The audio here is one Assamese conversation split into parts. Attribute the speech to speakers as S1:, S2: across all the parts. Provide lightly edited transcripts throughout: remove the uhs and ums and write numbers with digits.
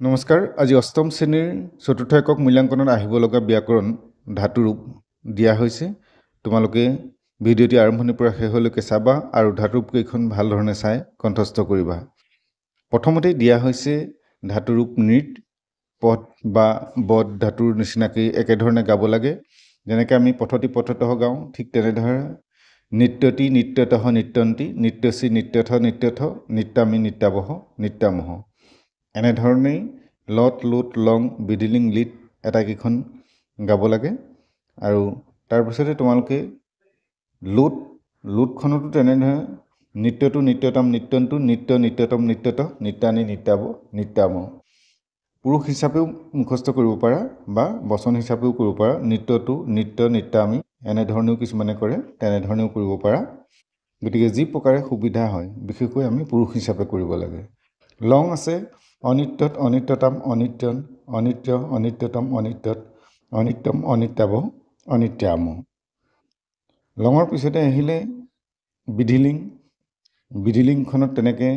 S1: নমস্কাৰ আজি অষ্টম শ্ৰেণীৰ চতুৰ্থ একক মূল্যাংকনত আহিব লগা ব্যাকৰণ ধাতুৰূপ দিয়া হৈছে তোমালোকে ভিডিঅ'টি আৰম্ভণিৰ পৰা শেষলৈকে চাবা আৰু ধাতুৰূপ কেইখন ভাল ধৰণে চাই কণ্ঠস্থ কৰিবা প্ৰথমতে দিয়া হৈছে ধাতুৰূপ নৃত পদ বা বদ ধাতুৰ নিচিনাকৈ একেধৰণে গাব লাগে যেনেকৈ আমি পথতি পথতহ গাওঁ ঠিক তেনেদৰে নিত্যতি নিত্যতহ নিত্যন্তি নিত্যসী নিত্যথ নিত্যথ নিত্যামি নিত্যাবহ নিত্যামহ এনেধৰণেই লট লোট লং বিধিলিং লিট এটাকেইখন গাব লাগে আৰু তাৰপিছতে তোমালোকে লোটখনতো তেনেধৰণে নিত্যটো নিত্যতম নিত্যন্তু নিত্য নিত্যতম নিত্যত নিত্যানি নিত্যাব নিত্যাম পুৰুষ হিচাপেও মুখস্থ কৰিব পাৰা বা বচন হিচাপেও কৰিব পাৰা নিত্যটো নিত্য নিত্যামি এনেধৰণেও কিছুমানে কৰে তেনেধৰণেও কৰিব পাৰা গতিকে যি প্ৰকাৰে সুবিধা হয় বিশেষকৈ আমি পুৰুষ হিচাপে কৰিব লাগে লং আছে অনিত্যত অনিত্যতম অনিত্যন অনিত্য অনিত্যতম অনিত্যত অনিত্যম অনিত্যাব অনিত্যাম লঙৰ পিছতে আহিলে বিধিলিংখনত তেনেকৈ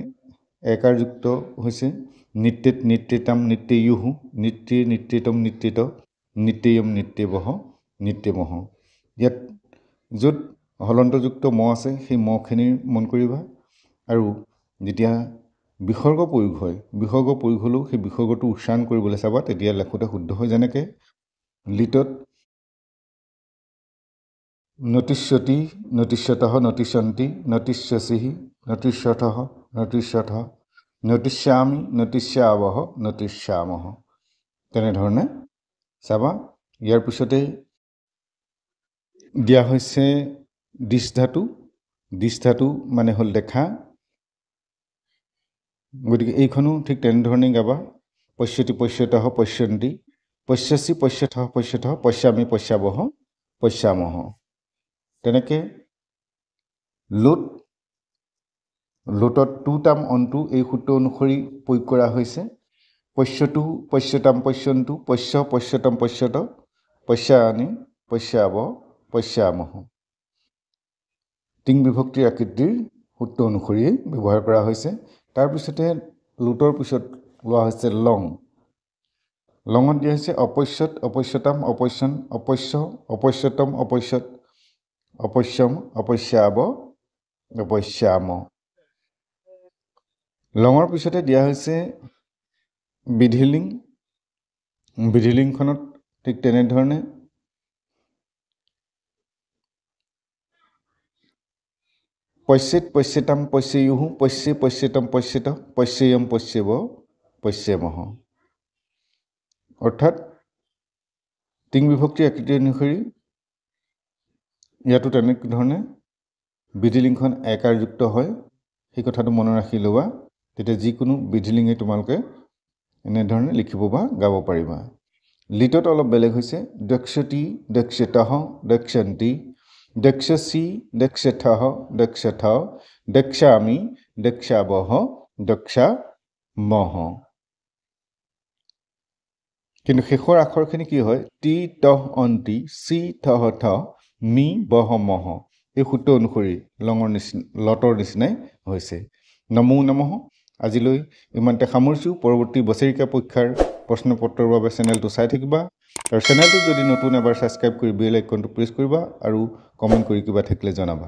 S1: একাৰযুক্ত হৈছে নিত্যত নিত্যতাম নিত্যয়ুহ নিত্যে নিত্যতম নিত্যত নিত্যয়ম নিত্যবহ নিত্যমহ ইয়াত য'ত হলন্তযুক্ত ম আছে সেই মখিনিৰ মন কৰিবা আৰু যেতিয়া বিসৰ্গ প্ৰয়োগ হয় বিসৰ্গ প্ৰয়োগ হ'লেও সেই বিসৰ্গটো উচ্চাৰণ কৰিবলৈ চাবা তেতিয়া লেখোতে শুদ্ধ হয় যেনেকৈ লিটত নতিষ্যতি নতিষ্যতঃ নতিষ্যন্তি নতিষ্যসিহি নতিষ্যথঃ নতিষ্যথ নতিষ্যামি নতিষ্যাবহ নতিষ্যামহ তেনেধৰণে চাবা ইয়াৰ পিছতে দিয়া হৈছে দিশ ধাতু মানে হ'ল দেখা গতিকে এইখনো ঠিক তেনেধৰণেই গাবা পশ্যতি পশ্যতঃ পশ্যন্তি পশ্যসি পশ্যথঃ পশ্যথ পশ্যামি পশ্যাবহ পশ্যামহ তেনেকৈ লোটত টু টাম অনটো এই সূত্ৰ অনুসৰি প্ৰয়োগ কৰা হৈছে পশ্যতু পশ্যতাম পশ্যন্তু পশ্য পশ্যতম পশ্যত পশ্যানি পশ্যাব পশ্যামহ তিং বিভক্তিৰ আকৃতিৰ সূত্ৰ অনুসৰিয়ে ব্যৱহাৰ কৰা হৈছে তাৰপিছতে লোটৰ পিছত লোৱা হৈছে লঙত দিয়া হৈছে অপশ্যত অপশ্যতাম অপশ্যন অপশ্য অপশ্যতম অপশ্যত অপশ্যম অপশ্যাব অপশ্যাম লঙৰ পিছতে দিয়া হৈছে বিধিলিংখনত ঠিক তেনেধৰণে পশ্যেত পশ্যতাম পশ্যয়ুহ পশ্যে পশ্যতম পশ্যত পশ্যয়ম পশ্যব পশ্যমহ অৰ্থাৎ তিং বিভক্তিৰ আকৃতি অনুসৰি ইয়াতো তেনেধৰণে বিধিলিংখন একাৰযুক্ত হয় সেই কথাটো মনত ৰাখি ল'বা তেতিয়া যিকোনো বিধিলিঙে তোমালোকে এনেধৰণে লিখিব বা গাব পাৰিবা লিটত অলপ বেলেগ হৈছে দক্ষতি দক্ষতঃ দক্ষন্তি দক্ষসি দক্ষথঃ দক্ষথ দক্ষামি দক্ষাবহ দক্ষামহ কিন্তু শেষৰ আখৰখিনি কি হয় তি তহ অন্তি চি থহ থ মি বহ মহ এই সূত্ৰ অনুসৰি লটৰ নিচিনাই হৈছে নমো নমঃ আজিলৈ ইমানতে সামৰিছোঁ পৰৱৰ্তী বছৰিকা পৰীক্ষাৰ প্ৰশ্নপত্ৰৰ বাবে চেনেলটো চাই থাকিবা আৰু চেনেলটো যদি নতুন এবাৰ ছাবস্ক্ৰাইব কৰি বেল আইকনটো প্ৰেছ কৰিবা আৰু কমেণ্ট কৰি কিবা থাকিলে জনাবা